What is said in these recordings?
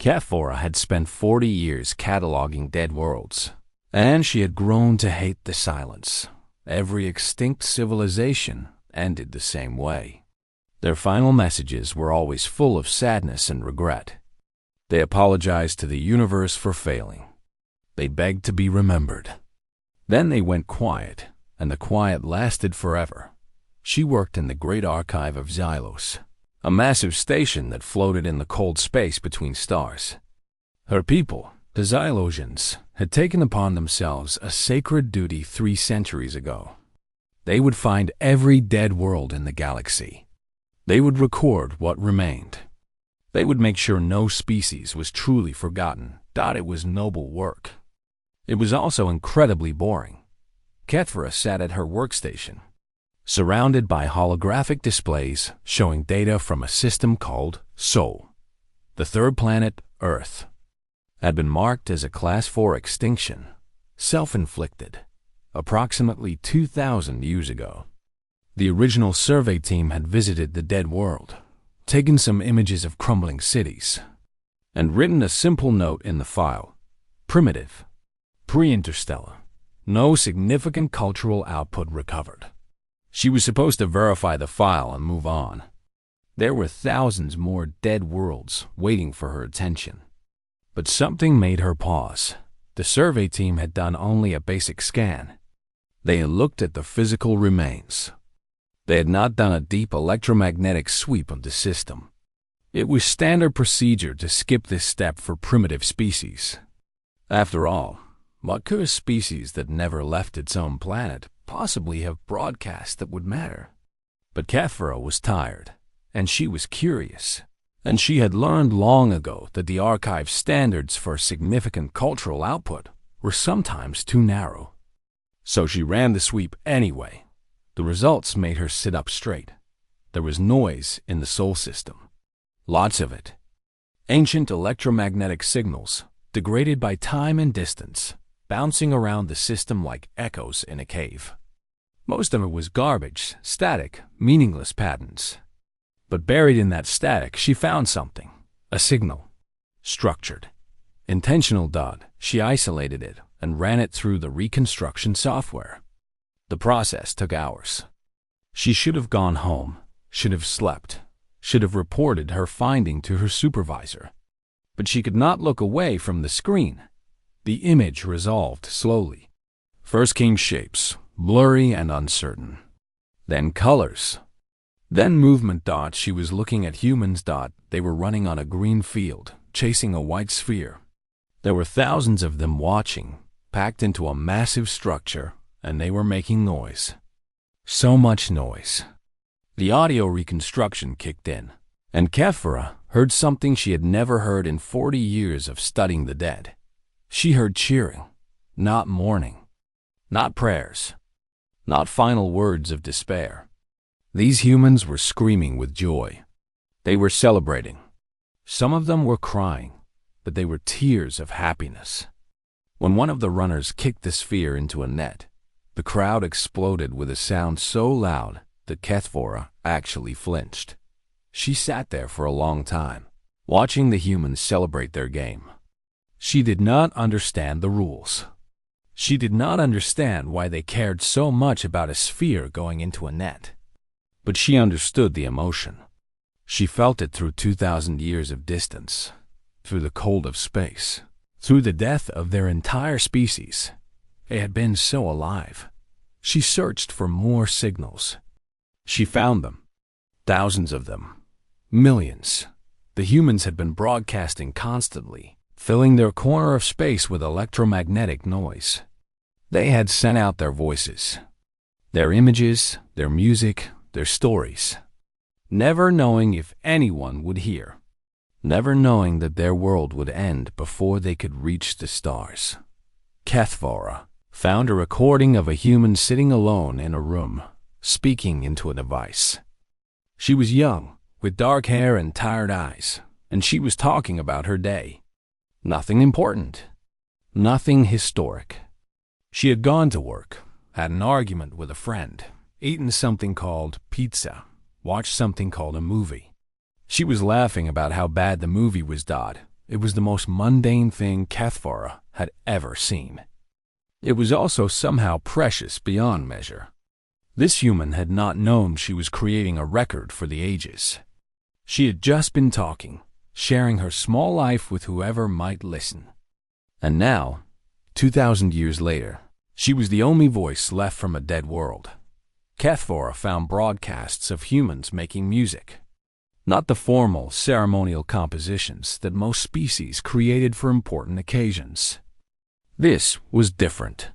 Kefora had spent 40 years cataloging dead worlds, and she had grown to hate the silence. Every extinct civilization ended the same way. Their final messages were always full of sadness and regret. They apologized to the universe for failing. They begged to be remembered. Then they went quiet, and the quiet lasted forever. She worked in the Great Archive of Xylos, a massive station that floated in the cold space between stars. Her people, the Xylosians, had taken upon themselves a sacred duty 3 centuries ago. They would find every dead world in the galaxy. They would record what remained. They would make sure no species was truly forgotten. It was noble work. It was also incredibly boring. Kefora sat at her workstation, surrounded by holographic displays showing data from a system called Sol. The third planet, Earth, had been marked as a Class 4 extinction, self-inflicted, approximately 2,000 years ago. The original survey team had visited the dead world, taken some images of crumbling cities, and written a simple note in the file: primitive, pre-interstellar, no significant cultural output recovered. She was supposed to verify the file and move on. There were thousands more dead worlds waiting for her attention. But something made her pause. The survey team had done only a basic scan. They had looked at the physical remains. They had not done a deep electromagnetic sweep of the system. It was standard procedure to skip this step for primitive species. After all, what could a species that never left its own planet possibly have broadcast that would matter? But Kefora was tired, and she was curious. And she had learned long ago that the archive's standards for significant cultural output were sometimes too narrow. So she ran the sweep anyway. The results made her sit up straight. There was noise in the Sol system. Lots of it. Ancient electromagnetic signals, degraded by time and distance, bouncing around the system like echoes in a cave. Most of it was garbage, static, meaningless patterns. But buried in that static, she found something. A signal. Structured. Intentional. She isolated it and ran it through the reconstruction software. The process took hours. She should have gone home, should have slept, should have reported her finding to her supervisor. But she could not look away from the screen. The image resolved slowly. First came shapes, blurry and uncertain. Then colors. Then movement. She was looking at humans. They were running on a green field, chasing a white sphere. There were thousands of them watching, packed into a massive structure, and they were making noise. So much noise. The audio reconstruction kicked in, and Kefora heard something she had never heard in 40 years of studying the dead. She heard cheering, not mourning, not prayers, not final words of despair. These humans were screaming with joy. They were celebrating. Some of them were crying, but they were tears of happiness. When one of the runners kicked the sphere into a net, the crowd exploded with a sound so loud that Kefora actually flinched. She sat there for a long time, watching the humans celebrate their game. She did not understand the rules. She did not understand why they cared so much about a sphere going into a net. But she understood the emotion. She felt it through 2,000 years of distance, through the cold of space, through the death of their entire species. They had been so alive. She searched for more signals. She found them. Thousands of them. Millions. The humans had been broadcasting constantly, filling their corner of space with electromagnetic noise. They had sent out their voices, their images, their music, their stories, never knowing if anyone would hear, never knowing that their world would end before they could reach the stars. Kefora found a recording of a human sitting alone in a room, speaking into a device. She was young, with dark hair and tired eyes, and she was talking about her day. Nothing important, nothing historic. She had gone to work, had an argument with a friend, eaten something called pizza, watched something called a movie. She was laughing about how bad the movie was. it was the most mundane thing Cathvora had ever seen. It was also somehow precious beyond measure. This human had not known she was creating a record for the ages. She had just been talking, sharing her small life with whoever might listen. And now, 2,000 years later, she was the only voice left from a dead world. Cathvora found broadcasts of humans making music. Not the formal, ceremonial compositions that most species created for important occasions. This was different.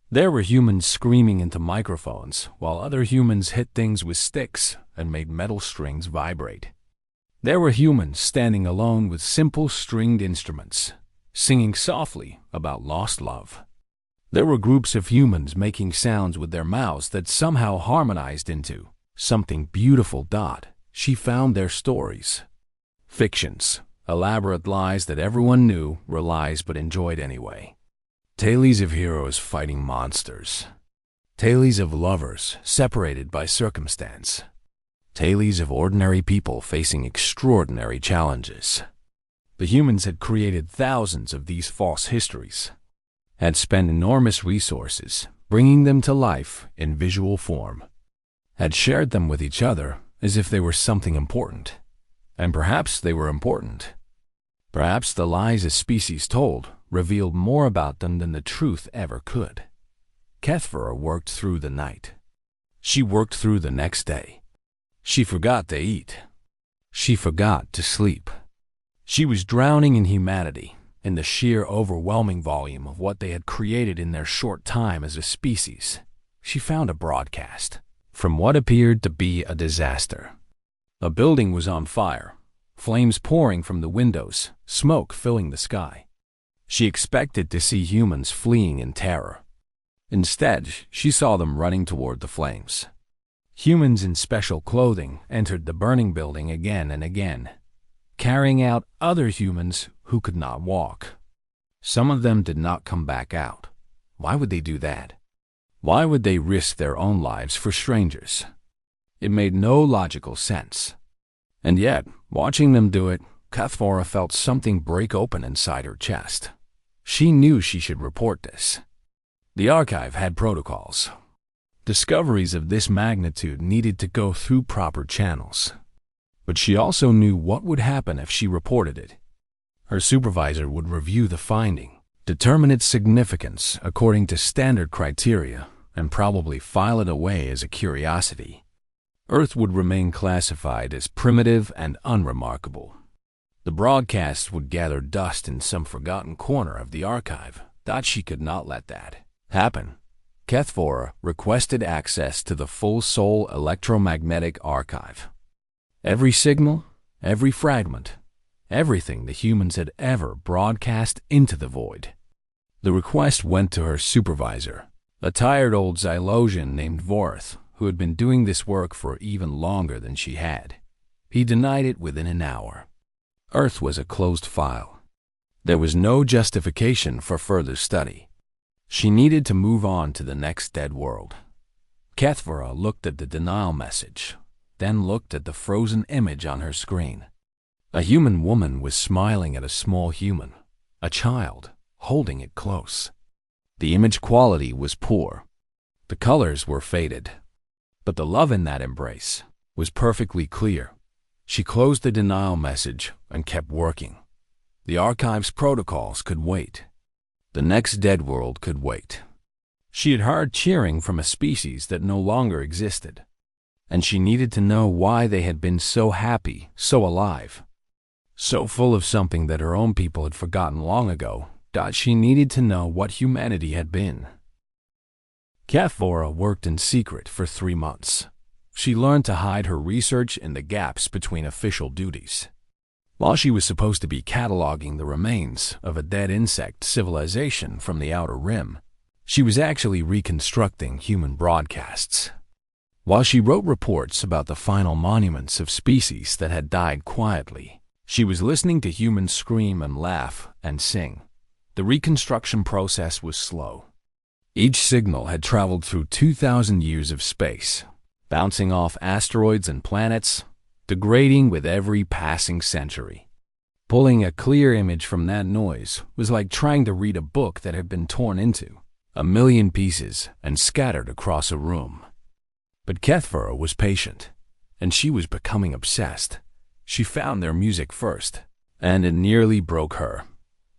There were humans screaming into microphones, while other humans hit things with sticks and made metal strings vibrate. There were humans standing alone with simple stringed instruments, singing softly about lost love. There were groups of humans making sounds with their mouths that somehow harmonized into something beautiful. She found their stories. Fictions, elaborate lies that everyone knew were lies but enjoyed anyway. Tales of heroes fighting monsters. Tales of lovers separated by circumstance. Tales of ordinary people facing extraordinary challenges. The humans had created thousands of these false histories, had spent enormous resources bringing them to life in visual form, had shared them with each other as if they were something important. And perhaps they were important. Perhaps the lies a species told revealed more about them than the truth ever could. Cathvora worked through the night. She worked through the next day. She forgot to eat. She forgot to sleep. She was drowning in humanity, in the sheer overwhelming volume of what they had created in their short time as a species. She found a broadcast from what appeared to be a disaster. A building was on fire, flames pouring from the windows, smoke filling the sky. She expected to see humans fleeing in terror. Instead, she saw them running toward the flames. Humans in special clothing entered the burning building again and again, carrying out other humans who could not walk. Some of them did not come back out. Why would they do that? Why would they risk their own lives for strangers? It made no logical sense. And yet, watching them do it, Cathvora felt something break open inside her chest. She knew she should report this. The archive had protocols. Discoveries of this magnitude needed to go through proper channels. But she also knew what would happen if she reported it. Her supervisor would review the finding, determine its significance according to standard criteria, and probably file it away as a curiosity. Earth would remain classified as primitive and unremarkable. The broadcast would gather dust in some forgotten corner of the archive. Thought she could not let that happen. Cathvora requested access to the full Soul electromagnetic archive. Every signal, every fragment, everything the humans had ever broadcast into the void. The request went to her supervisor, a tired old Xylosian named Vorth, who had been doing this work for even longer than she had. He denied it within an hour. Earth was a closed file. There was no justification for further study. She needed to move on to the next dead world. Cathvora looked at the denial message, then looked at the frozen image on her screen. A human woman was smiling at a small human, a child, holding it close. The image quality was poor. The colors were faded. But the love in that embrace was perfectly clear. She closed the denial message and kept working. The archive's protocols could wait. The next dead world could wait. She had heard cheering from a species that no longer existed, and she needed to know why they had been so happy, so alive, so full of something that her own people had forgotten long ago. She needed to know what humanity had been. Cathvora worked in secret for 3 months. She learned to hide her research in the gaps between official duties. While she was supposed to be cataloging the remains of a dead insect civilization from the Outer Rim, she was actually reconstructing human broadcasts. While she wrote reports about the final monuments of species that had died quietly, she was listening to humans scream and laugh and sing. The reconstruction process was slow. Each signal had traveled through 2,000 years of space, bouncing off asteroids and planets, degrading with every passing century. Pulling a clear image from that noise was like trying to read a book that had been torn into a million pieces and scattered across a room. But Kethvara was patient, and she was becoming obsessed. She found their music first, and it nearly broke her.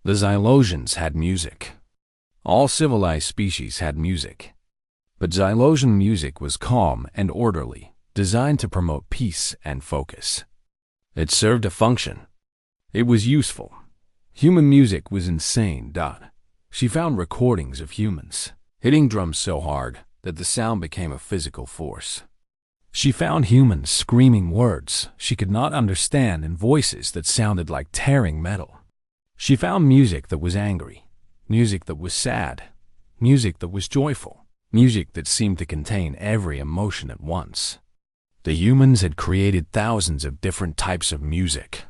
The Xylosians had music. All civilized species had music. But Xylosian music was calm and orderly, designed to promote peace and focus. It served a function. It was useful. Human music was insane. She found recordings of humans hitting drums so hard that the sound became a physical force. She found humans screaming words she could not understand in voices that sounded like tearing metal. She found music that was angry, music that was sad, music that was joyful, music that seemed to contain every emotion at once. The humans had created thousands of different types of music,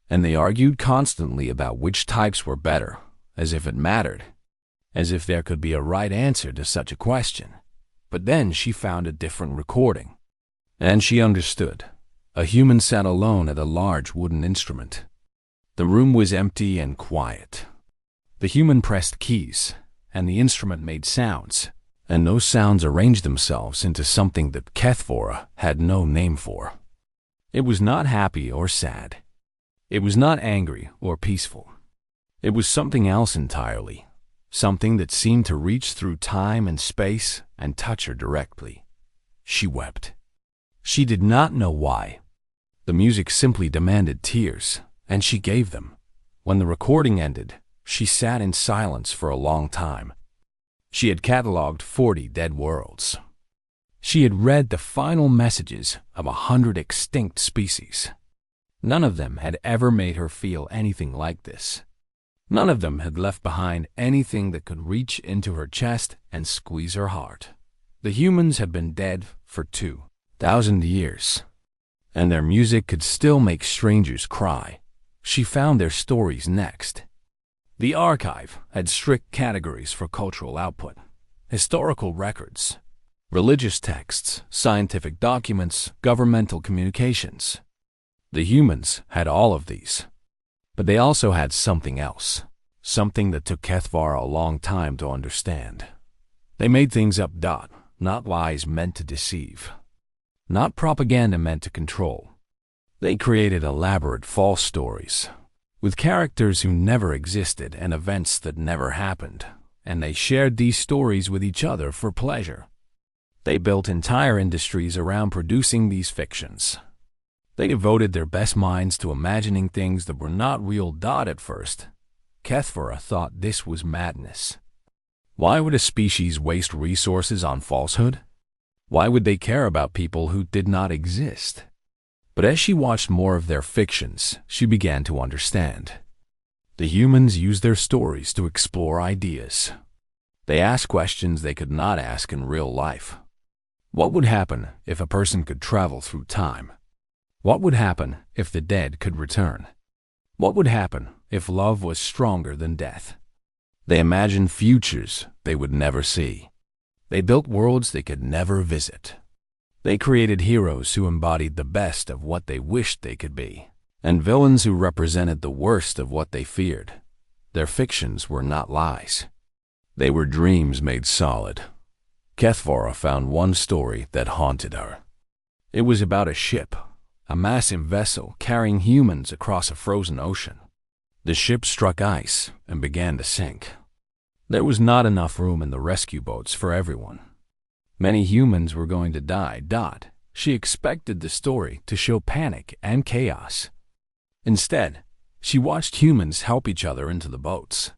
and they argued constantly about which types were better, as if it mattered, as if there could be a right answer to such a question. But then she found a different recording, and she understood. A human sat alone at a large wooden instrument. The room was empty and quiet. The human pressed keys, and the instrument made sounds, and those sounds arranged themselves into something that Kethvara had no name for. It was not happy or sad. It was not angry or peaceful. It was something else entirely, something that seemed to reach through time and space and touch her directly. She wept. She did not know why. The music simply demanded tears, and she gave them. When the recording ended, she sat in silence for a long time. She had cataloged 40 dead worlds. She had read the final messages of 100 extinct species. None of them had ever made her feel anything like this. None of them had left behind anything that could reach into her chest and squeeze her heart. The humans had been dead for 2,000 years, and their music could still make strangers cry. She found their stories next. The archive had strict categories for cultural output: historical records, religious texts, scientific documents, governmental communications. The humans had all of these, but they also had something else, something that took Kethvara a long time to understand. They made things up. Not lies meant to deceive, not propaganda meant to control. They created elaborate false stories, with characters who never existed and events that never happened, and they shared these stories with each other for pleasure. They built entire industries around producing these fictions. They devoted their best minds to imagining things that were not real. At first, Kethvara thought this was madness. Why would a species waste resources on falsehood? Why would they care about people who did not exist? But as she watched more of their fictions, she began to understand. The humans used their stories to explore ideas. They asked questions they could not ask in real life. What would happen if a person could travel through time? What would happen if the dead could return? What would happen if love was stronger than death? They imagined futures they would never see. They built worlds they could never visit. They created heroes who embodied the best of what they wished they could be, and villains who represented the worst of what they feared. Their fictions were not lies. They were dreams made solid. Kethvara found one story that haunted her. It was about a ship, a massive vessel carrying humans across a frozen ocean. The ship struck ice and began to sink. There was not enough room in the rescue boats for everyone. Many humans were going to die. She expected the story to show panic and chaos. Instead, she watched humans help each other into the boats.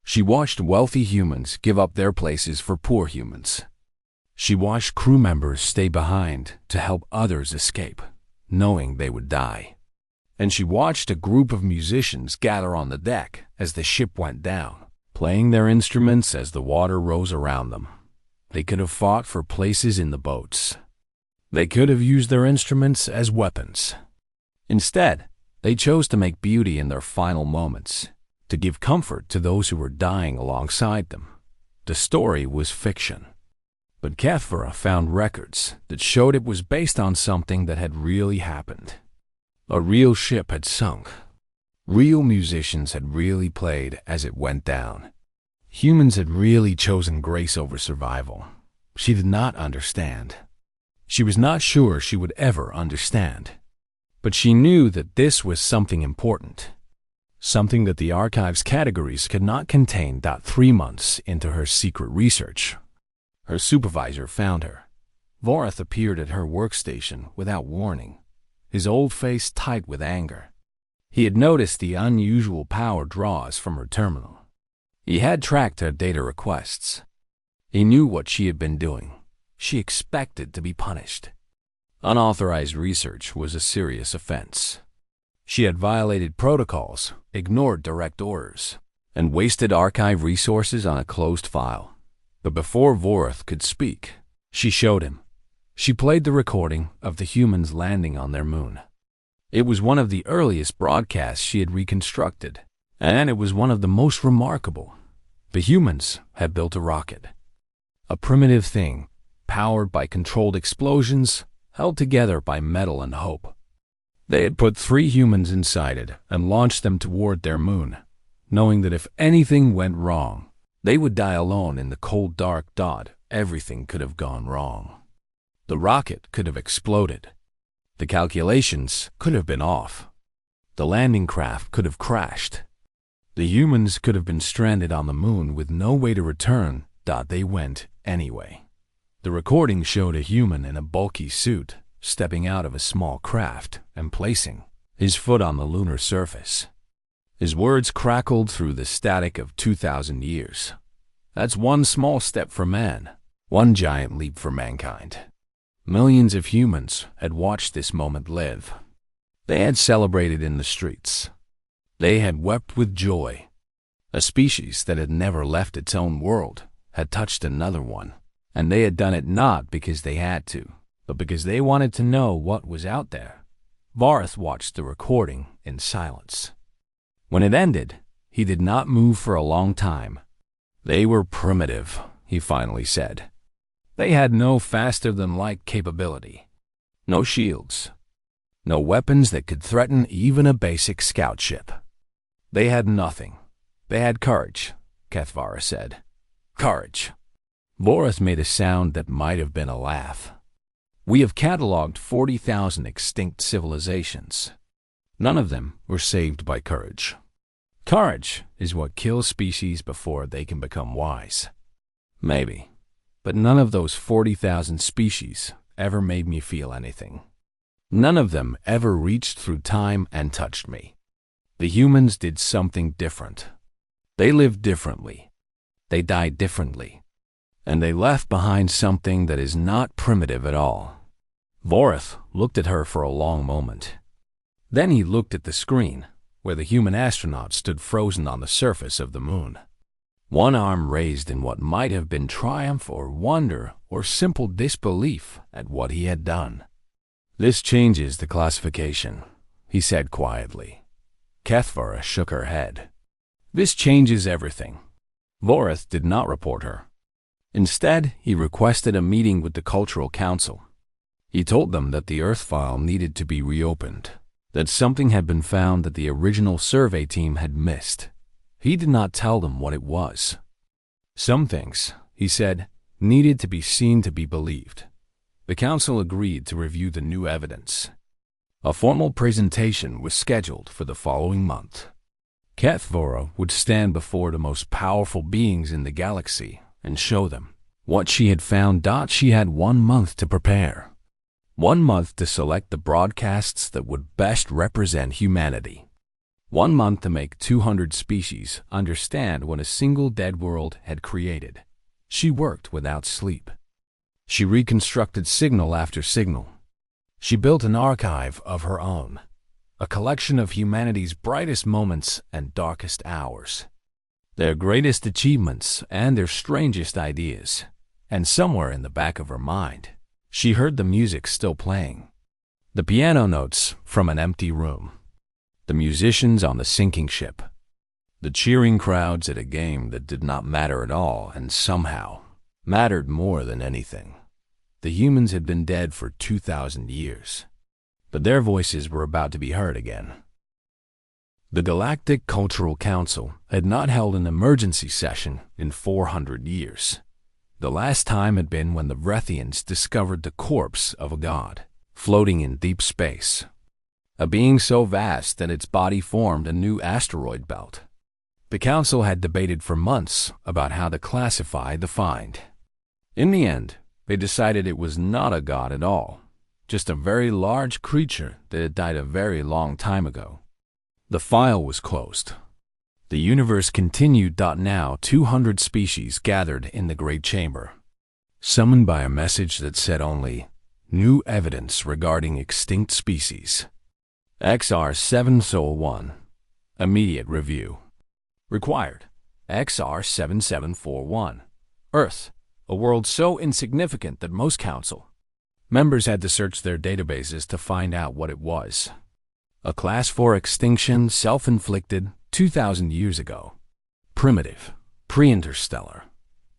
She watched wealthy humans give up their places for poor humans. She watched crew members stay behind to help others escape, knowing they would die. And she watched a group of musicians gather on the deck as the ship went down, playing their instruments as the water rose around them. They could have fought for places in the boats. They could have used their instruments as weapons. Instead, they chose to make beauty in their final moments, to give comfort to those who were dying alongside them. The story was fiction. But Kethvara found records that showed it was based on something that had really happened. A real ship had sunk. Real musicians had really played as it went down. Humans had really chosen grace over survival. She did not understand. She was not sure she would ever understand. But she knew that this was something important. Something that the archive's categories could not contain. 3 months into her secret research, her supervisor found her. Vorath appeared at her workstation without warning, his old face tight with anger. He had noticed the unusual power draws from her terminal. He had tracked her data requests. He knew what she had been doing. She expected to be punished. Unauthorized research was a serious offense. She had violated protocols, ignored direct orders, and wasted archive resources on a closed file. But before Vorath could speak, she showed him. She played the recording of the humans landing on their moon. It was one of the earliest broadcasts she had reconstructed, and it was one of the most remarkable. The humans had built a rocket. A primitive thing, powered by controlled explosions, held together by metal and hope. They had put 3 humans inside it and launched them toward their moon, knowing that if anything went wrong, they would die alone in the cold, dark dot. Everything could have gone wrong. The rocket could have exploded. The calculations could have been off. The landing craft could have crashed. The humans could have been stranded on the moon with no way to return. They went anyway. The recording showed a human in a bulky suit stepping out of a small craft and placing his foot on the lunar surface. His words crackled through the static of 2,000 years. That's one small step for man, one giant leap for mankind. Millions of humans had watched this moment live. They had celebrated in the streets. They had wept with joy. A species that had never left its own world had touched another one, and they had done it not because they had to, but because they wanted to know what was out there. Vorath watched the recording in silence. When it ended, he did not move for a long time. They were primitive, he finally said. They had no faster-than-light capability, no shields, no weapons that could threaten even a basic scout ship. They had nothing. They had courage, Kethvara said. Courage. Vorath made a sound that might have been a laugh. We have cataloged 40,000 extinct civilizations. None of them were saved by courage. Courage is what kills species before they can become wise. Maybe. But none of those 40,000 species ever made me feel anything. None of them ever reached through time and touched me. The humans did something different. They lived differently. They died differently. And they left behind something that is not primitive at all. Vorath looked at her for a long moment. Then he looked at the screen, where the human astronaut stood frozen on the surface of the moon. One arm raised in what might have been triumph or wonder or simple disbelief at what he had done. This changes the classification, he said quietly. Kethvara shook her head. This changes everything. Vorath did not report her. Instead, he requested a meeting with the Cultural Council. He told them that the Earth file needed to be reopened, that something had been found that the original survey team had missed. He did not tell them what it was. Some things, he said, needed to be seen to be believed. The council agreed to review the new evidence. A formal presentation was scheduled for the following month. Kethvara would stand before the most powerful beings in the galaxy and show them what she had found. She had 1 month to prepare. 1 month to select the broadcasts that would best represent humanity. 1 month to make 200 species understand what a single dead world had created. She worked without sleep. She reconstructed signal after signal. She built an archive of her own, a collection of humanity's brightest moments and darkest hours, their greatest achievements and their strangest ideas. And somewhere in the back of her mind, she heard the music still playing, the piano notes from an empty room. The musicians on the sinking ship, the cheering crowds at a game that did not matter at all and somehow mattered more than anything. The humans had been dead for 2,000 years, but their voices were about to be heard again. The Galactic Cultural Council had not held an emergency session in 400 years. The last time had been when the Vrethians discovered the corpse of a god, floating in deep space, a being so vast that its body formed a new asteroid belt. The council had debated for months about how to classify the find. In the end, they decided it was not a god at all, just a very large creature that had died a very long time ago. The file was closed. The universe continued. Now 200 species gathered in the Great Chamber, summoned by a message that said only, "New evidence regarding extinct species. XR7741. Immediate review. Required. XR7741. Earth, a world so insignificant that most council members had to search their databases to find out what it was. A Class 4 extinction, self-inflicted, 2,000 years ago. Primitive, pre-interstellar.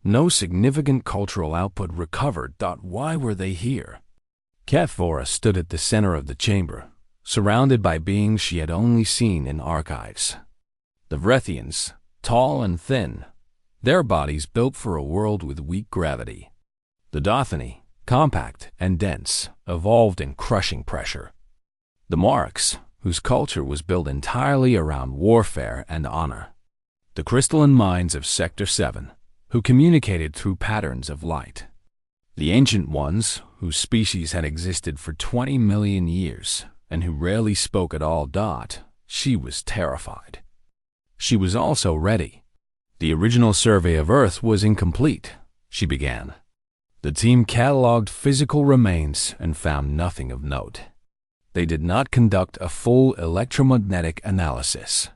No significant cultural output recovered. Why were they here?" Kethvora stood at the center of the chamber, surrounded by beings she had only seen in archives. The Vrethians, tall and thin, their bodies built for a world with weak gravity. The Dothani, compact and dense, evolved in crushing pressure. The Marks, whose culture was built entirely around warfare and honor. The crystalline minds of Sector 7, who communicated through patterns of light. The Ancient Ones, whose species had existed for 20 million years, and who rarely spoke at all. She was terrified. She was also ready. "The original survey of Earth was incomplete," she began. "The team cataloged physical remains and found nothing of note. They did not conduct a full electromagnetic analysis.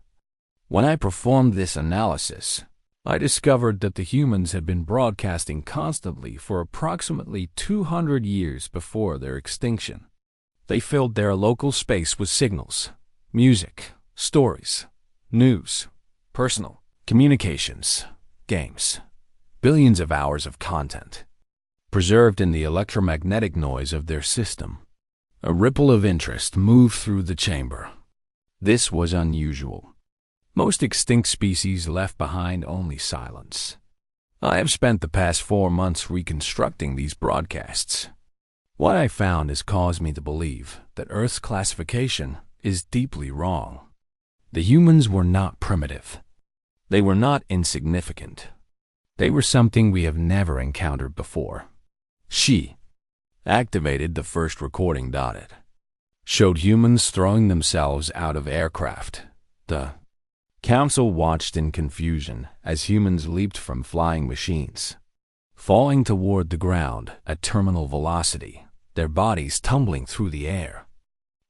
When I performed this analysis, I discovered that the humans had been broadcasting constantly for approximately 200 years before their extinction. They filled their local space with signals, music, stories, news, personal communications, games, billions of hours of content, preserved in the electromagnetic noise of their system. A ripple of interest moved through the chamber. This was unusual. Most extinct species left behind only silence. I have spent the past 4 months reconstructing these broadcasts. What I found has caused me to believe that Earth's classification is deeply wrong. The humans were not primitive. They were not insignificant. They were something we have never encountered before." She activated the first recording. It showed humans throwing themselves out of aircraft. The council watched in confusion as humans leaped from flying machines, falling toward the ground at terminal velocity, their bodies tumbling through the air.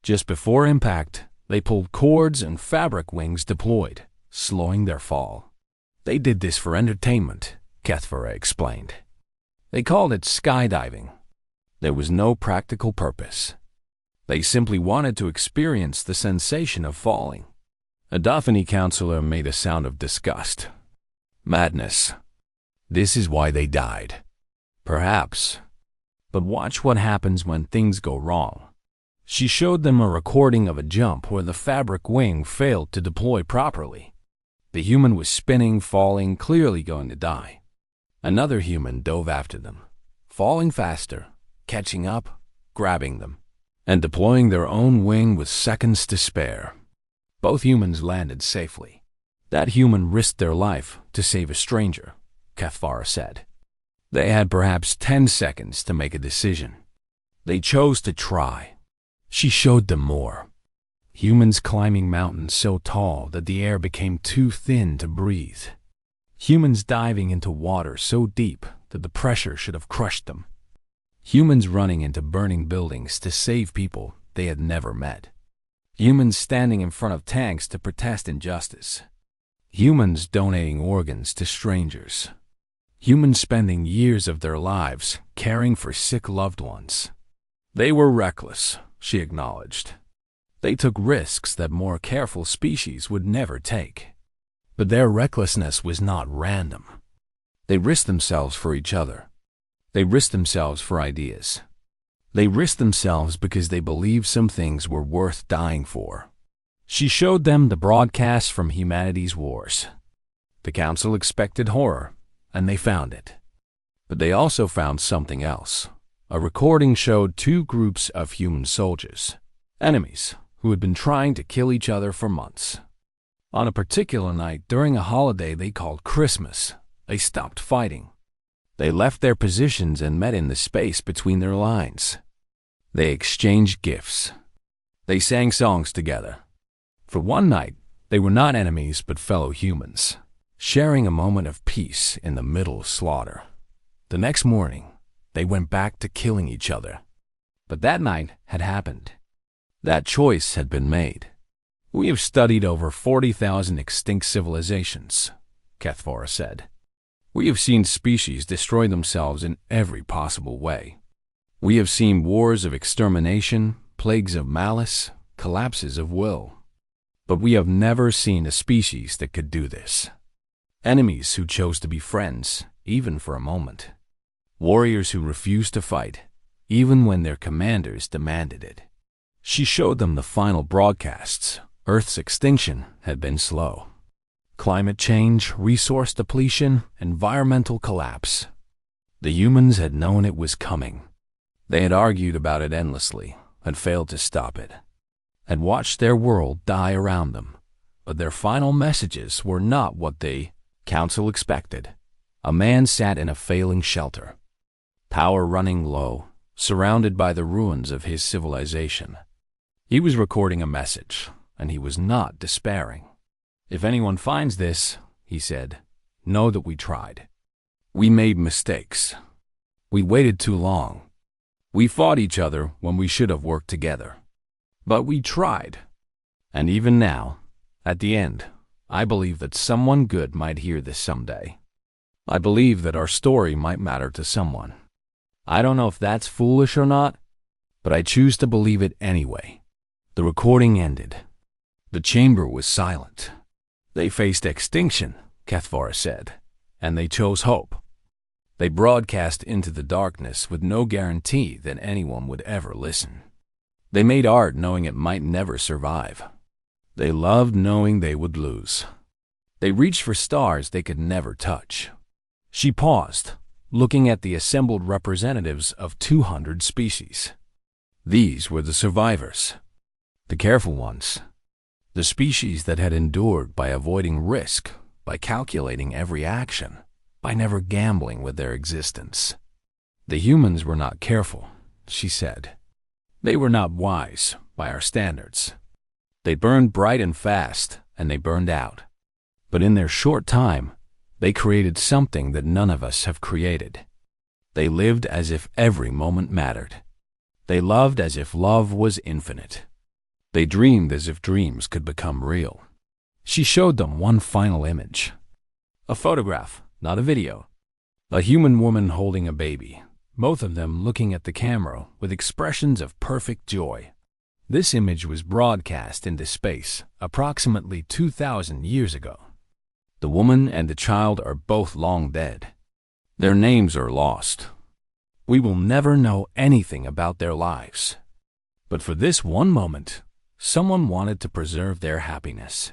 Just before impact, they pulled cords and fabric wings deployed, slowing their fall. "They did this for entertainment," Kethvora explained. "They called it skydiving. There was no practical purpose. They simply wanted to experience the sensation of falling." A Dothani counselor made a sound of disgust. "Madness. This is why they died." "Perhaps. But watch what happens when things go wrong." She showed them a recording of a jump where the fabric wing failed to deploy properly. The human was spinning, falling, clearly going to die. Another human dove after them, falling faster, catching up, grabbing them, and deploying their own wing with seconds to spare. Both humans landed safely. That human risked their life to save a stranger, Kethvora said. They had perhaps 10 seconds to make a decision. They chose to try. She showed them more. Humans climbing mountains so tall that the air became too thin to breathe. Humans diving into water so deep that the pressure should have crushed them. Humans running into burning buildings to save people they had never met. Humans standing in front of tanks to protest injustice. Humans donating organs to strangers. Humans spending years of their lives caring for sick loved ones. They were reckless, she acknowledged. They took risks that more careful species would never take. But their recklessness was not random. They risked themselves for each other. They risked themselves for ideas. They risked themselves because they believed some things were worth dying for. She showed them the broadcasts from humanity's wars. The council expected horror, and they found it. But they also found something else. A recording showed two groups of human soldiers, enemies, who had been trying to kill each other for months. On a particular night during a holiday they called Christmas, they stopped fighting. They left their positions and met in the space between their lines. They exchanged gifts. They sang songs together. For one night, they were not enemies but fellow humans, sharing a moment of peace in the middle of slaughter. The next morning, they went back to killing each other. But that night had happened. That choice had been made. We have studied over 40,000 extinct civilizations, HFY said. We have seen species destroy themselves in every possible way. We have seen wars of extermination, plagues of malice, collapses of will. But we have never seen a species that could do this. Enemies who chose to be friends, even for a moment. Warriors who refused to fight, even when their commanders demanded it. She showed them the final broadcasts. Earth's extinction had been slow. Climate change, resource depletion, environmental collapse. The humans had known it was coming. They had argued about it endlessly, had failed to stop it, had watched their world die around them. But their final messages were not what the council expected. A man sat in a failing shelter, power running low, surrounded by the ruins of his civilization. He was recording a message, and he was not despairing. If anyone finds this, he said, know that we tried. We made mistakes. We waited too long. We fought each other when we should have worked together. But we tried. And even now, at the end, I believe that someone good might hear this someday. I believe that our story might matter to someone. I don't know if that's foolish or not, but I choose to believe it anyway. The recording ended. The chamber was silent. They faced extinction, HFY said, and they chose hope. They broadcast into the darkness with no guarantee that anyone would ever listen. They made art knowing it might never survive. They loved knowing they would lose. They reached for stars they could never touch. She paused, looking at the assembled representatives of 200 species. These were the survivors, the careful ones. The species that had endured by avoiding risk, by calculating every action, by never gambling with their existence. The humans were not careful, she said. They were not wise by our standards. They burned bright and fast, and they burned out. But in their short time, they created something that none of us have created. They lived as if every moment mattered. They loved as if love was infinite. They dreamed as if dreams could become real. She showed them one final image. A photograph, not a video. A human woman holding a baby, both of them looking at the camera with expressions of perfect joy. This image was broadcast into space approximately 2,000 years ago. The woman and the child are both long dead. Their names are lost. We will never know anything about their lives. But for this one moment, someone wanted to preserve their happiness.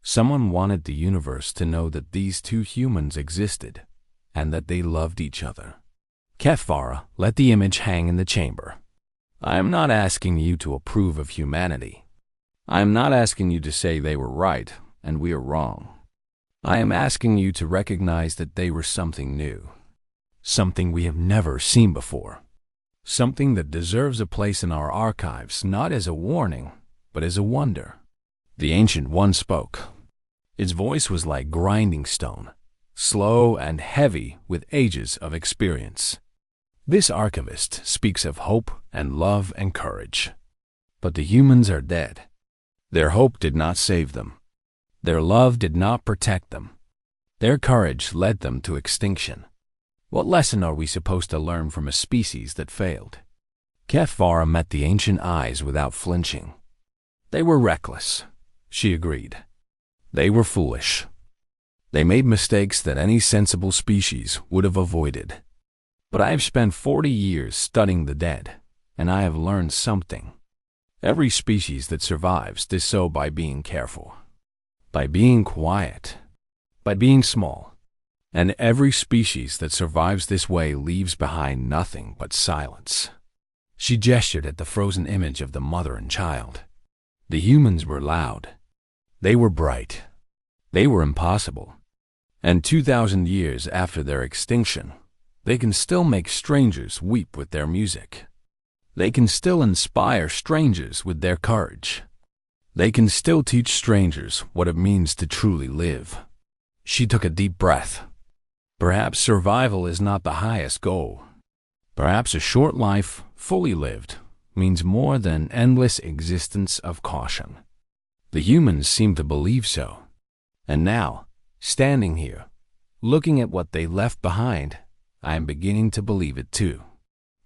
Someone wanted the universe to know that these two humans existed and that they loved each other. HFY let the image hang in the chamber. I am not asking you to approve of humanity. I am not asking you to say they were right and we are wrong. I am asking you to recognize that they were something new, something we have never seen before, something that deserves a place in our archives not as a warning, but as a wonder. The Ancient One spoke. Its voice was like grinding stone, slow and heavy with ages of experience. This archivist speaks of hope and love and courage. But the humans are dead. Their hope did not save them. Their love did not protect them. Their courage led them to extinction. What lesson are we supposed to learn from a species that failed? HFY met the ancient eyes without flinching. They were reckless, she agreed. They were foolish. They made mistakes that any sensible species would have avoided. But I have spent 40 years studying the dead, and I have learned something. Every species that survives does so by being careful, by being quiet, by being small. And every species that survives this way leaves behind nothing but silence. She gestured at the frozen image of the mother and child. The humans were loud. They were bright. They were impossible. And 2,000 years after their extinction, they can still make strangers weep with their music. They can still inspire strangers with their courage. They can still teach strangers what it means to truly live. She took a deep breath. Perhaps survival is not the highest goal. Perhaps a short life, fully lived, means more than endless existence of caution. The humans seem to believe so. And now, standing here, looking at what they left behind, I am beginning to believe it too.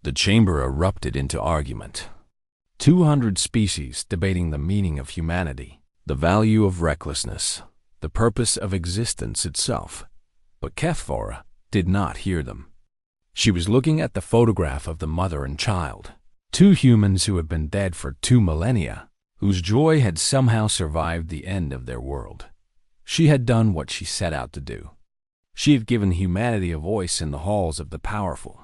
The chamber erupted into argument. 200 species debating the meaning of humanity, the value of recklessness, the purpose of existence itself. But Kethvora did not hear them. She was looking at the photograph of the mother and child, two humans who had been dead for 2 millennia, whose joy had somehow survived the end of their world. She had done what she set out to do. She had given humanity a voice in the halls of the powerful.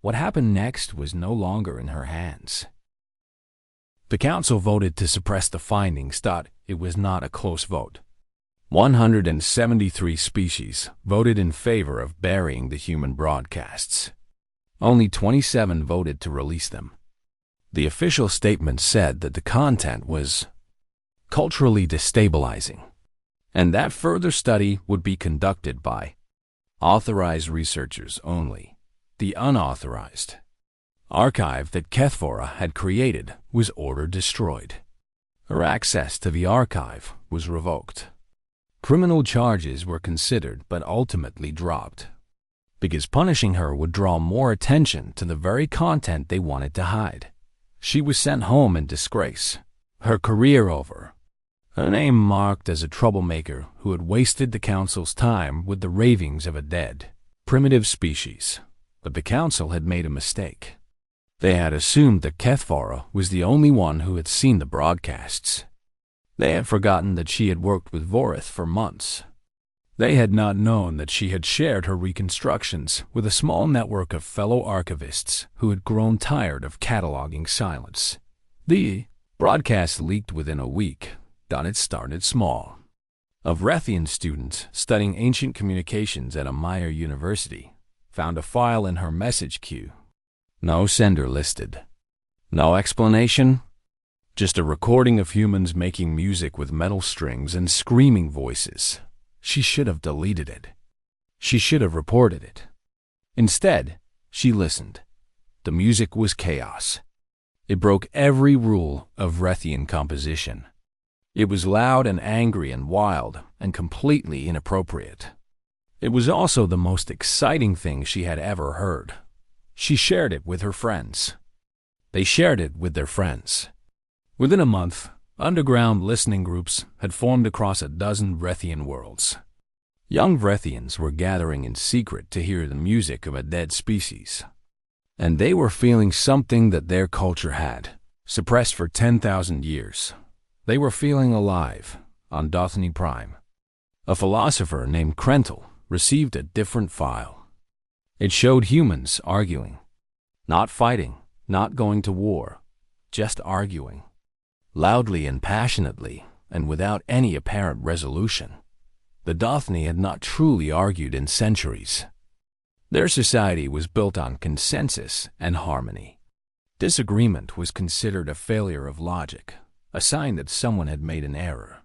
What happened next was no longer in her hands. The council voted to suppress the findings, thought it was not a close vote. 173 species voted in favor of burying the human broadcasts. Only 27 voted to release them. The official statement said that the content was culturally destabilizing, and that further study would be conducted by authorized researchers only. The unauthorized archive that Kethvora had created was ordered destroyed. Her access to the archive was revoked. Criminal charges were considered but ultimately dropped, because punishing her would draw more attention to the very content they wanted to hide. She was sent home in disgrace, her career over, her name marked as a troublemaker who had wasted the council's time with the ravings of a dead, primitive species. But the council had made a mistake. They had assumed that Kethvora was the only one who had seen the broadcasts. They had forgotten that she had worked with Vorith for months. They had not known that she had shared her reconstructions with a small network of fellow archivists who had grown tired of cataloging silence. The broadcast leaked within a week. It started small. A Vrethian student studying ancient communications at a Maya university found a file in her message queue. No sender listed. No explanation. Just a recording of humans making music with metal strings and screaming voices. She should have deleted it. She should have reported it. Instead, she listened. The music was chaos. It broke every rule of Vrethian composition. It was loud and angry and wild and completely inappropriate. It was also the most exciting thing she had ever heard. She shared it with her friends. They shared it with their friends. Within a month, underground listening groups had formed across a dozen Vrethian worlds. Young Vrethians were gathering in secret to hear the music of a dead species. And they were feeling something that their culture had, suppressed for 10,000 years. They were feeling alive on Dothny Prime. A philosopher named Krentel received a different file. It showed humans arguing, not fighting, not going to war, just arguing, loudly and passionately, and without any apparent resolution. The Dothny had not truly argued in centuries. Their society was built on consensus and harmony. Disagreement was considered a failure of logic, a sign that someone had made an error.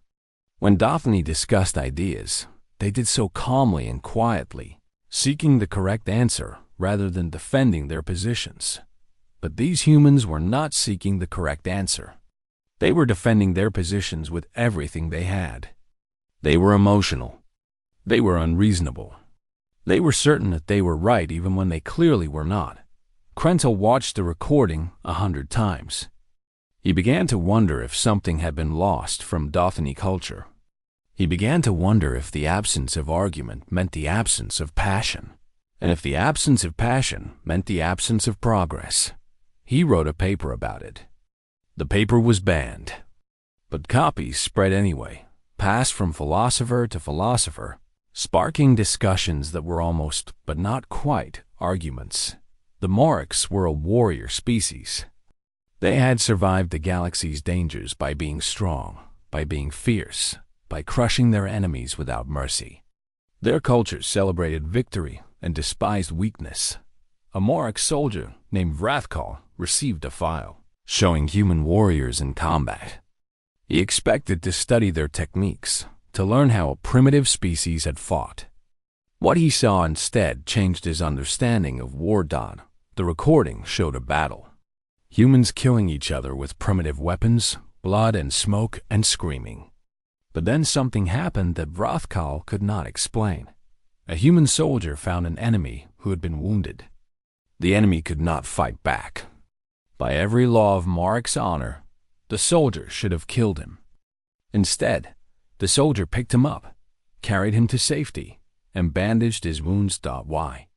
When Dothny discussed ideas, they did so calmly and quietly, seeking the correct answer rather than defending their positions. But these humans were not seeking the correct answer. They were defending their positions with everything they had. They were emotional. They were unreasonable. They were certain that they were right even when they clearly were not. Krentel watched the recording 100 times. He began to wonder if something had been lost from Dothny culture. He began to wonder if the absence of argument meant the absence of passion, and if the absence of passion meant the absence of progress. He wrote a paper about it. The paper was banned, but copies spread anyway, passed from philosopher to philosopher, sparking discussions that were almost, but not quite, arguments. The Morix were a warrior species. They had survived the galaxy's dangers by being strong, by being fierce, by crushing their enemies without mercy. Their culture celebrated victory and despised weakness. A Morix soldier named Vrathkal received a file showing human warriors in combat. He expected to study their techniques, to learn how a primitive species had fought. What he saw instead changed his understanding of war. The recording showed a battle. Humans killing each other with primitive weapons, blood and smoke and screaming. But then something happened that Vrathkal could not explain. A human soldier found an enemy who had been wounded. The enemy could not fight back. By every law of Morix honor, the soldier should have killed him. Instead, the soldier picked him up, carried him to safety, and bandaged his wounds. Why?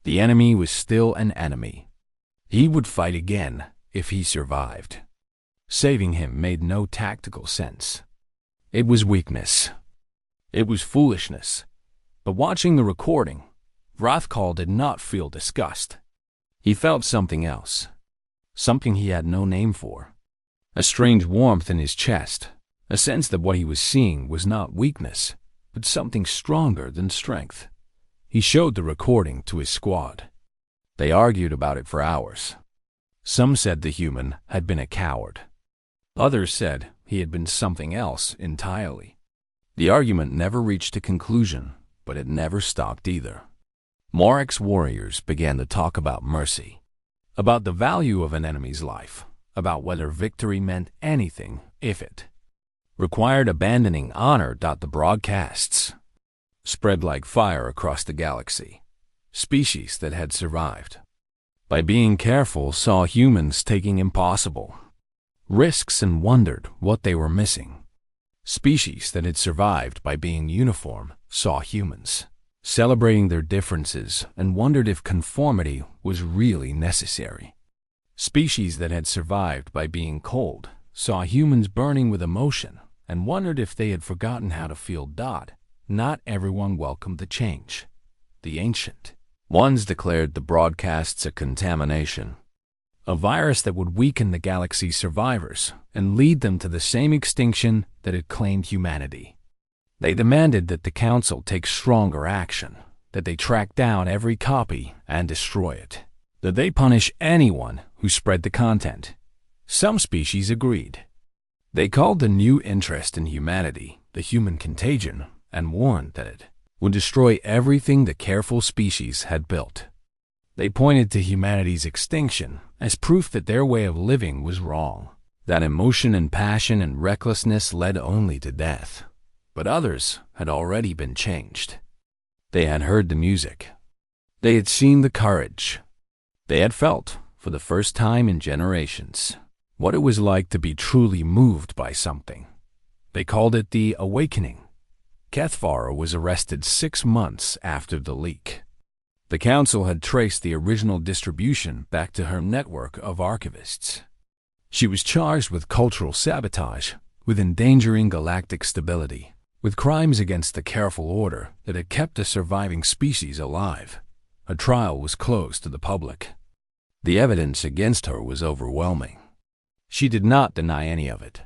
The enemy was still an enemy. He would fight again if he survived. Saving him made no tactical sense. It was weakness. It was foolishness. But watching the recording, Vrathkal did not feel disgust. He felt something else, something he had no name for. A strange warmth in his chest, a sense that what he was seeing was not weakness, but something stronger than strength. He showed the recording to his squad. They argued about it for hours. Some said the human had been a coward. Others said he had been something else entirely. The argument never reached a conclusion, but it never stopped either. Morix warriors began to talk about mercy, about the value of an enemy's life, about whether victory meant anything if it required abandoning honor. The broadcasts spread like fire across the galaxy. Species that had survived by being careful saw humans taking impossible risks and wondered what they were missing. Species that had survived by being uniform saw humans celebrating their differences and wondered if conformity was really necessary. Species that had survived by being cold saw humans burning with emotion and wondered if they had forgotten how to feel. Not everyone welcomed the change. The ancient ones declared the broadcasts a contamination, a virus that would weaken the galaxy's survivors and lead them to the same extinction that had claimed humanity. They demanded that the Council take stronger action, that they track down every copy and destroy it, that they punish anyone who spread the content. Some species agreed. They called the new interest in humanity the human contagion and warned that it would destroy everything the careful species had built. They pointed to humanity's extinction as proof that their way of living was wrong, that emotion and passion and recklessness led only to death. But others had already been changed. They had heard the music. They had seen the courage. They had felt, for the first time in generations, what it was like to be truly moved by something. They called it the awakening. Kethvara was arrested 6 months after the leak. The Council had traced the original distribution back to her network of archivists. She was charged with cultural sabotage, with endangering galactic stability, with crimes against the careful order that had kept the surviving species alive. A trial was closed to the public. The evidence against her was overwhelming. She did not deny any of it.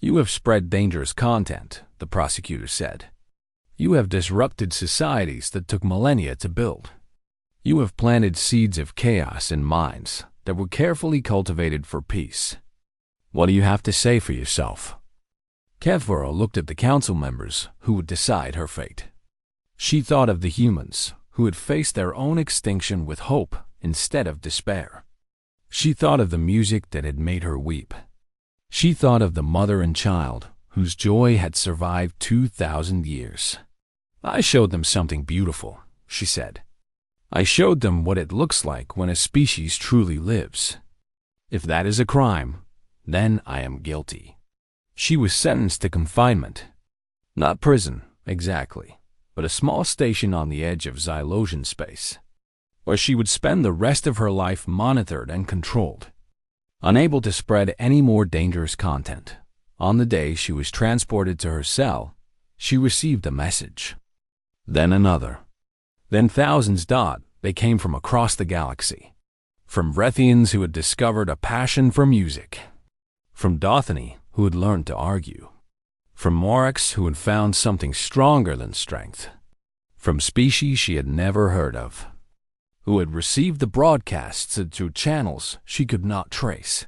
"You have spread dangerous content," the prosecutor said. "You have disrupted societies that took millennia to build. You have planted seeds of chaos in minds that were carefully cultivated for peace. What do you have to say for yourself?" Kethvara looked at the council members who would decide her fate. She thought of the humans who had faced their own extinction with hope instead of despair. She thought of the music that had made her weep. She thought of the mother and child whose joy had survived 2,000 years. "I showed them something beautiful," she said. "I showed them what it looks like when a species truly lives. If that is a crime, then I am guilty." She was sentenced to confinement. Not prison, exactly, but a small station on the edge of Xylosian space, where she would spend the rest of her life monitored and controlled. Unable to spread any more dangerous content, on the day she was transported to her cell, she received a message. Then another. Then thousands. They came from across the galaxy. From Vrethians who had discovered a passion for music. From Dothani who had learned to argue. From Morix who had found something stronger than strength. From species she had never heard of, who had received the broadcasts through channels she could not trace.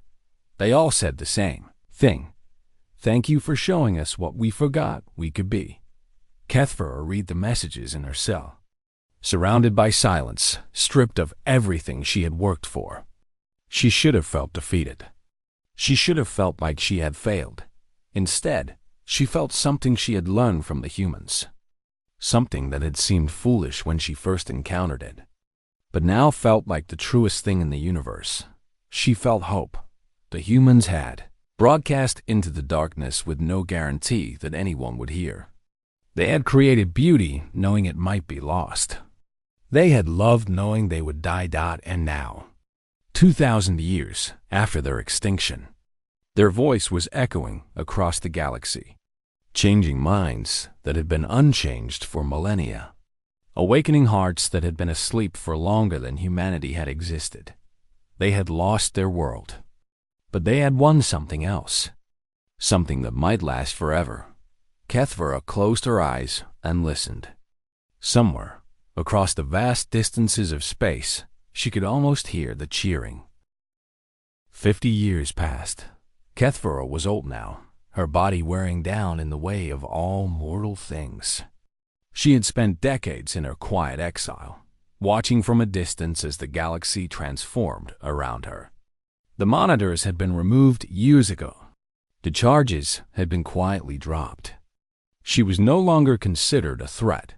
They all said the same thing. Thank you for showing us what we forgot we could be. Kethvera read the messages in her cell, surrounded by silence, stripped of everything she had worked for. She should have felt defeated. She should have felt like she had failed. Instead, she felt something she had learned from the humans. Something that had seemed foolish when she first encountered it, but now felt like the truest thing in the universe. She felt hope. The humans had broadcast into the darkness with no guarantee that anyone would hear. They had created beauty knowing it might be lost. They had loved knowing they would die. And now, 2,000 years after their extinction, their voice was echoing across the galaxy, changing minds that had been unchanged for millennia, awakening hearts that had been asleep for longer than humanity had existed. They had lost their world, but they had won something else, something that might last forever. Kethvera closed her eyes and listened. Somewhere, across the vast distances of space, she could almost hear the cheering. 50 years passed. Kethvera was old now, her body wearing down in the way of all mortal things. She had spent decades in her quiet exile, watching from a distance as the galaxy transformed around her. The monitors had been removed years ago. The charges had been quietly dropped. She was no longer considered a threat,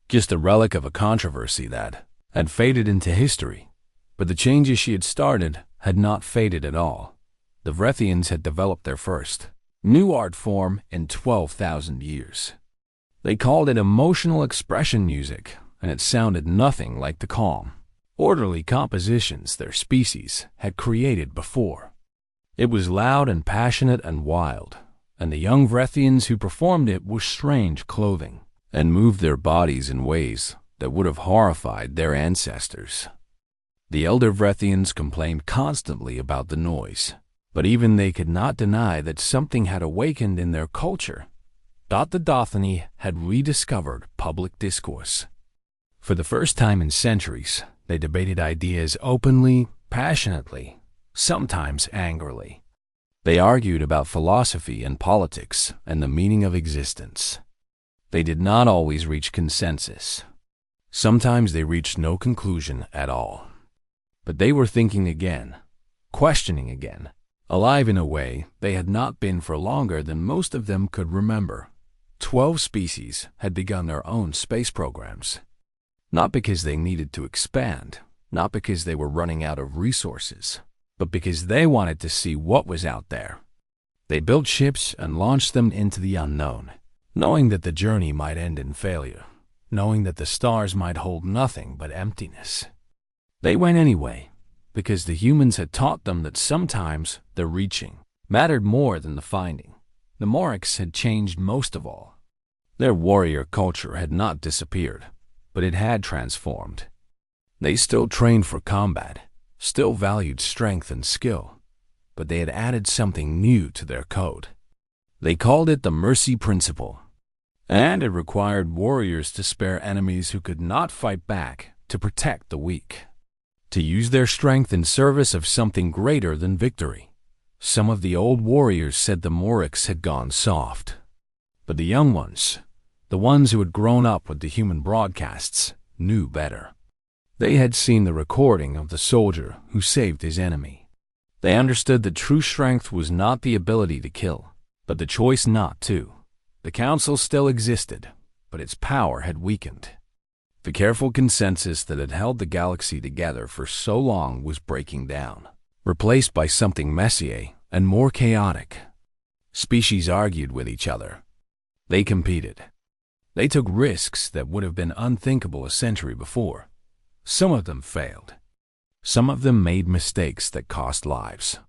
just a relic of a controversy that had faded into history. But the changes she had started had not faded at all. The Vrethians had developed their first new art form in 12,000 years. They called it emotional expression music, and it sounded nothing like the calm, orderly compositions their species had created before. It was loud and passionate and wild, and the young Vrethians who performed it wore strange clothing and moved their bodies in ways that would have horrified their ancestors. The elder Vrethians complained constantly about the noise, but even they could not deny that something had awakened in their culture. The Dothani had rediscovered public discourse. For the first time in centuries, they debated ideas openly, passionately, sometimes angrily. They argued about philosophy and politics and the meaning of existence. They did not always reach consensus. Sometimes they reached no conclusion at all. But they were thinking again, questioning again, alive in a way they had not been for longer than most of them could remember. 12 species had begun their own space programs. Not because they needed to expand, not because they were running out of resources, but because they wanted to see what was out there. They built ships and launched them into the unknown, knowing that the journey might end in failure, knowing that the stars might hold nothing but emptiness. They went anyway, because the humans had taught them that sometimes the reaching mattered more than the finding. The Morix had changed most of all. Their warrior culture had not disappeared, but it had transformed. They still trained for combat, still valued strength and skill, but they had added something new to their code. They called it the mercy principle, and it required warriors to spare enemies who could not fight back to protect the weak, to use their strength in service of something greater than victory. Some of the old warriors said the Morix had gone soft, but the young ones, the ones who had grown up with the human broadcasts, knew better. They had seen the recording of the soldier who saved his enemy. They understood that true strength was not the ability to kill, but the choice not to. The council still existed, but its power had weakened. The careful consensus that had held the galaxy together for so long was breaking down, replaced by something messier and more chaotic. Species argued with each other. They competed. They took risks that would have been unthinkable a century before. Some of them failed. Some of them made mistakes that cost lives.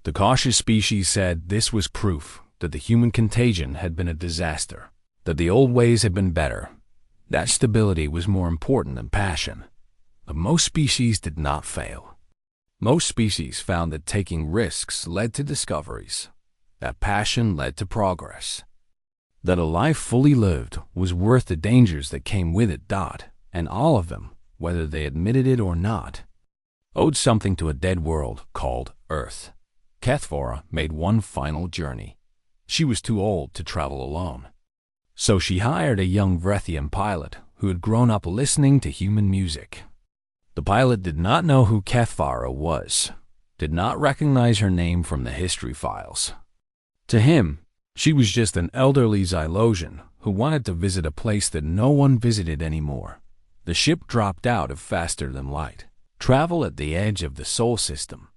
The cautious species said this was proof that the human contagion had been a disaster, that the old ways had been better, that stability was more important than passion. But most species did not fail. Most species found that taking risks led to discoveries, that passion led to progress, that a life fully lived was worth the dangers that came with it. And all of them, whether they admitted it or not, owed something to a dead world called Earth. Kethvora made one final journey. She was too old to travel alone. So she hired a young Vrethian pilot who had grown up listening to human music. The pilot did not know who Kethvora was, did not recognize her name from the history files. To him, she was just an elderly Xylosian who wanted to visit a place that no one visited anymore. The ship dropped out of faster than light, travel at the edge of the Sol system.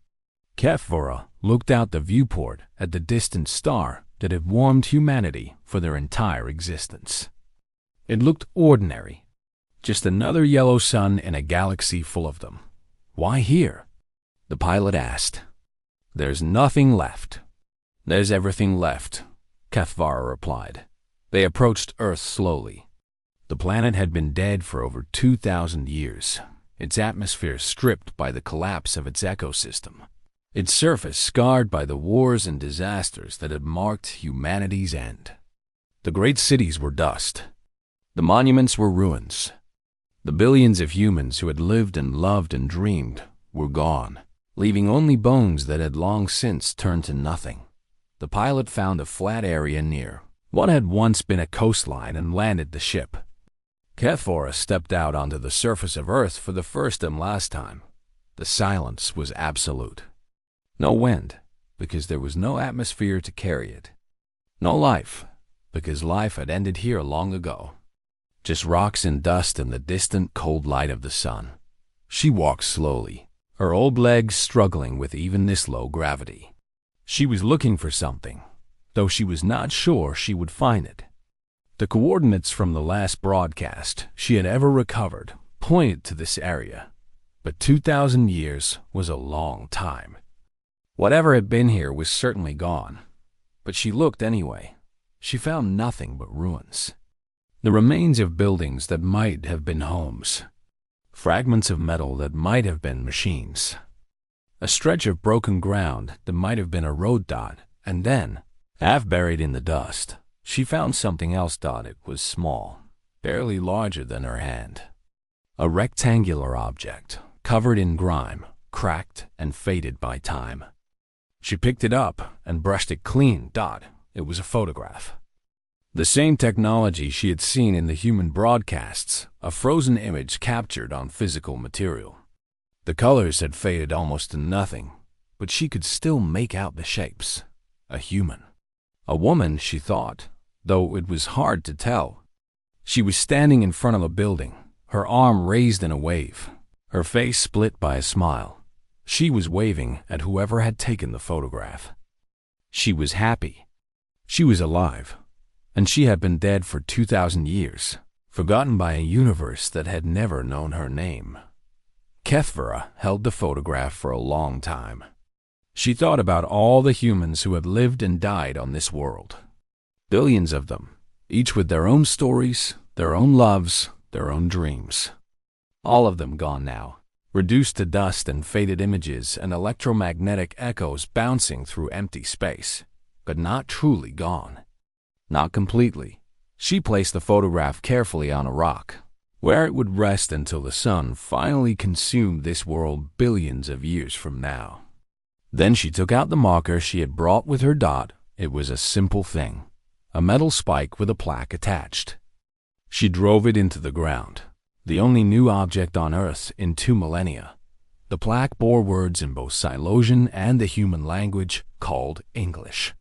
Kethvora looked out the viewport at the distant star that had warmed humanity for their entire existence. It looked ordinary, just another yellow sun in a galaxy full of them. Why here? The pilot asked. There's nothing left. There's everything left, Kethvora replied. They approached Earth slowly. The planet had been dead for over 2,000 years, its atmosphere stripped by the collapse of its ecosystem, its surface scarred by the wars and disasters that had marked humanity's end. The great cities were dust. The monuments were ruins. The billions of humans who had lived and loved and dreamed were gone, leaving only bones that had long since turned to nothing. The pilot found a flat area near what had once been a coastline and landed the ship. Kethvora stepped out onto the surface of Earth for the first and last time. The silence was absolute. No wind, because there was no atmosphere to carry it. No life, because life had ended here long ago. Just rocks and dust and the distant cold light of the sun. She walked slowly, her old legs struggling with even this low gravity. She was looking for something, though she was not sure she would find it. The coordinates from the last broadcast she had ever recovered pointed to this area, but 2,000 years was a long time. Whatever had been here was certainly gone, but she looked anyway. She found nothing but ruins. The remains of buildings that might have been homes, fragments of metal that might have been machines, a stretch of broken ground that might have been a road. And then, half buried in the dust, she found something else. It was small, barely larger than her hand. A rectangular object, covered in grime, cracked and faded by time. She picked it up and brushed it clean. It was a photograph. The same technology she had seen in the human broadcasts, a frozen image captured on physical material. The colors had faded almost to nothing, but she could still make out the shapes. A human. A woman, she thought, though it was hard to tell. She was standing in front of a building, her arm raised in a wave, her face split by a smile. She was waving at whoever had taken the photograph. She was happy. She was alive, and she had been dead for 2,000 years, forgotten by a universe that had never known her name. Kethvora held the photograph for a long time. She thought about all the humans who had lived and died on this world. Billions of them, each with their own stories, their own loves, their own dreams. All of them gone now, reduced to dust and faded images and electromagnetic echoes bouncing through empty space, but not truly gone. Not completely. She placed the photograph carefully on a rock, where it would rest until the sun finally consumed this world billions of years from now. Then she took out the marker she had brought with her. It was a simple thing, a metal spike with a plaque attached. She drove it into the ground, the only new object on Earth in 2 millennia. The plaque bore words in both Xylosian and the human language called English.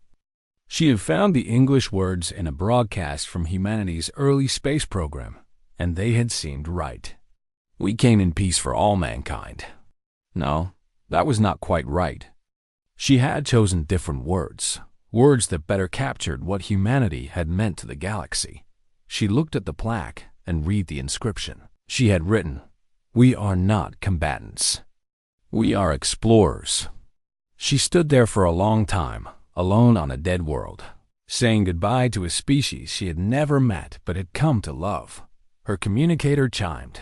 She had found the English words in a broadcast from humanity's early space program, and they had seemed right. We came in peace for all mankind. No, that was not quite right. She had chosen different words, words that better captured what humanity had meant to the galaxy. She looked at the plaque and read the inscription. She had written, "We are not combatants. We are explorers." She stood there for a long time, alone on a dead world, saying goodbye to a species she had never met but had come to love. Her communicator chimed.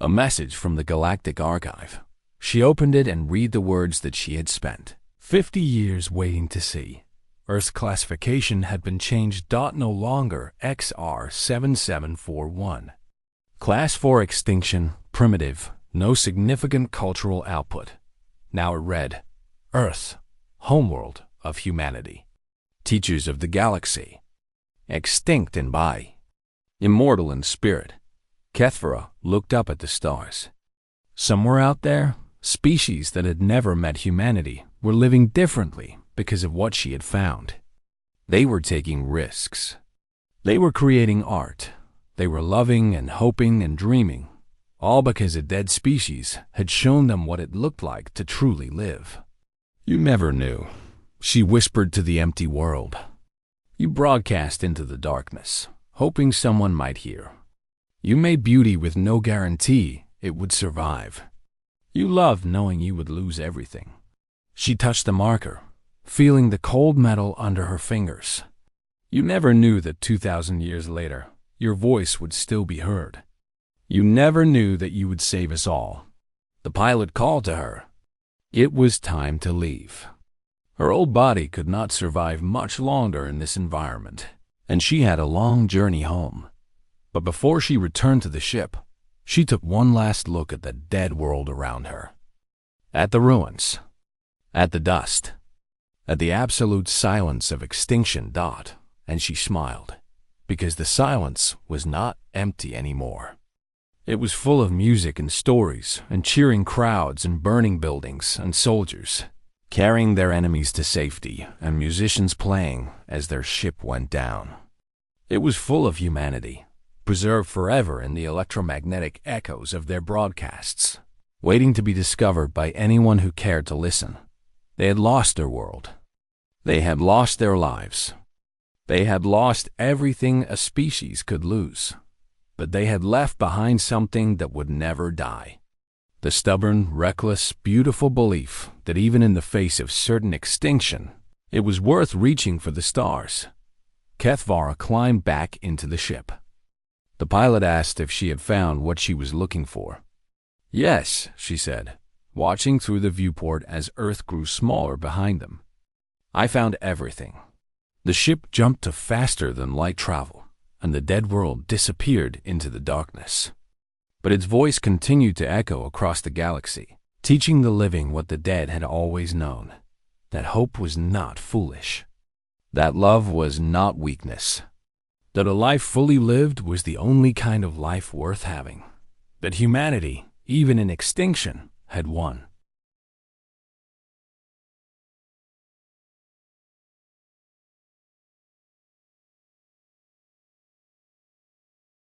A message from the Galactic Archive. She opened it and read the words that she had spent 50 years waiting to see. Earth's classification had been changed. No longer XR7741. Class 4 extinction, primitive, no significant cultural output. Now it read, Earth, homeworld of humanity. Teachers of the galaxy. Extinct in body. Immortal in spirit. Kethvara looked up at the stars. Somewhere out there, species that had never met humanity were living differently because of what she had found. They were taking risks. They were creating art. They were loving and hoping and dreaming, all because a dead species had shown them what it looked like to truly live. You never knew, she whispered to the empty world. You broadcast into the darkness, hoping someone might hear. You made beauty with no guarantee it would survive. You loved knowing you would lose everything. She touched the marker, feeling the cold metal under her fingers. You never knew that 2,000 years later, your voice would still be heard. You never knew that you would save us all. The pilot called to her. It was time to leave. Her old body could not survive much longer in this environment, and she had a long journey home. But before she returned to the ship, she took one last look at the dead world around her. At the ruins. At the dust. At the absolute silence of extinction. And she smiled, because the silence was not empty anymore. It was full of music and stories and cheering crowds and burning buildings and soldiers, carrying their enemies to safety and musicians playing as their ship went down. It was full of humanity, preserved forever in the electromagnetic echoes of their broadcasts, waiting to be discovered by anyone who cared to listen. They had lost their world. They had lost their lives. They had lost everything a species could lose. But they had left behind something that would never die. The stubborn, reckless, beautiful belief that even in the face of certain extinction, it was worth reaching for the stars. Kethvara climbed back into the ship. The pilot asked if she had found what she was looking for. Yes, she said, watching through the viewport as Earth grew smaller behind them. I found everything. The ship jumped to faster than light travel, and the dead world disappeared into the darkness. But its voice continued to echo across the galaxy, teaching the living what the dead had always known, that hope was not foolish, that love was not weakness, that a life fully lived was the only kind of life worth having, that humanity, even in extinction, had won.